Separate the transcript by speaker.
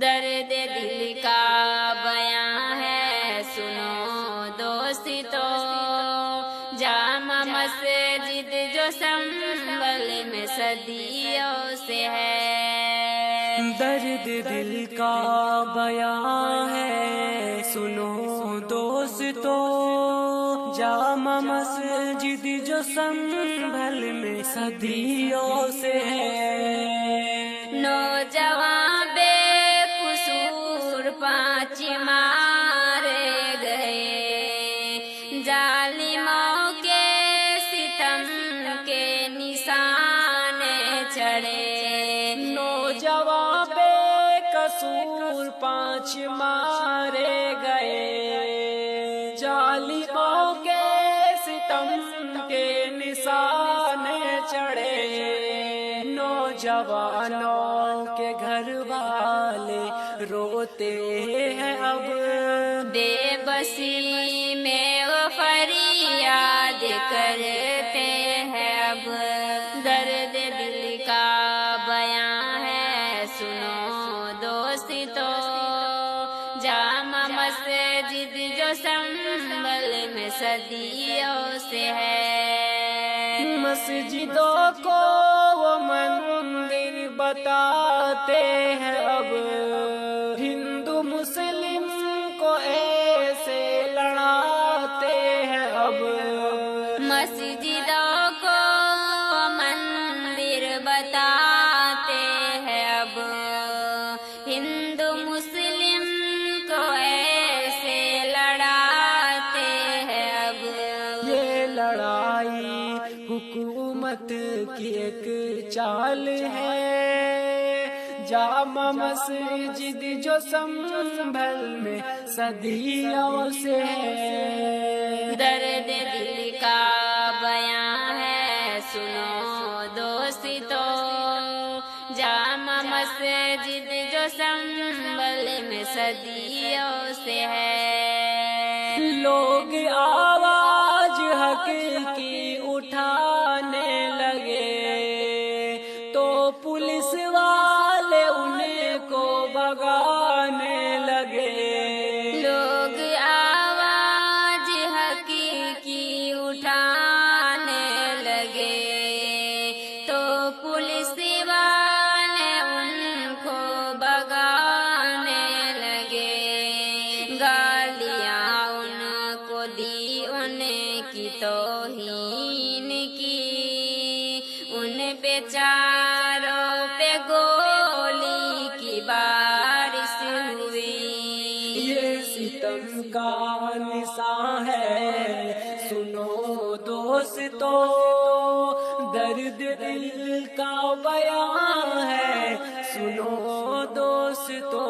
Speaker 1: درد دل کا بیاں ہے سنو دوستو، جامع مسجد جو سنبھل میں صدیوں سے ہے۔
Speaker 2: درد دل کا بیاں ہے سنو دوستو، جامع مسجد جو سنبھل میں صدیوں سے ہے۔
Speaker 1: نوجوان بے قصور 5 مارے گئے، ظالموں کے ستم کے نشان چڑھے۔
Speaker 2: نوجوان بے قصور 5 مارے گئے، ظالموں کے ستم کے نشان چڑھے۔ نوجوانوں کے گھر والے روتے ہیں اب،
Speaker 1: بے بسی میں وہ فریاد کرتے ہیں اب۔ درد دل کا بیاں ہے سنو دوستو، جامع مسجد جو سنبھل میں صدیوں سے ہے۔
Speaker 2: مسجدوں کو وہ مندر بتاتے ہیں اب، ہندو مسلم کو ایسے لڑاتے ہیں اب۔
Speaker 1: مسجدوں کو مندر بتاتے ہیں اب، ہندو مسلم کو ایسے لڑاتے ہیں اب۔
Speaker 2: یہ لڑائی حکومت کی ایک چال ہے، جامع مسجد جو سنبھل میں صدیوں سے ہے۔
Speaker 1: درد دل کا بیاں ہے سنو دوستو، جامع مسجد جو سنبھل میں صدیوں سے ہے۔
Speaker 2: لوگ آواز حق کی اٹھانے لگے تو پولیس والے انہیں کو بھگانے لگے۔
Speaker 1: لوگ آواز حقیقی اٹھانے لگے تو پولیس والے ان کو بھگانے لگے۔ گالیاں ان کو دی، ان کی توہین کی، ان پہ چاروں پہ گولی کی بارش ہوئی۔
Speaker 2: یہ ستم کا نشان ہے سنو دوستو، درد دل کا بیان ہے سنو دوستو۔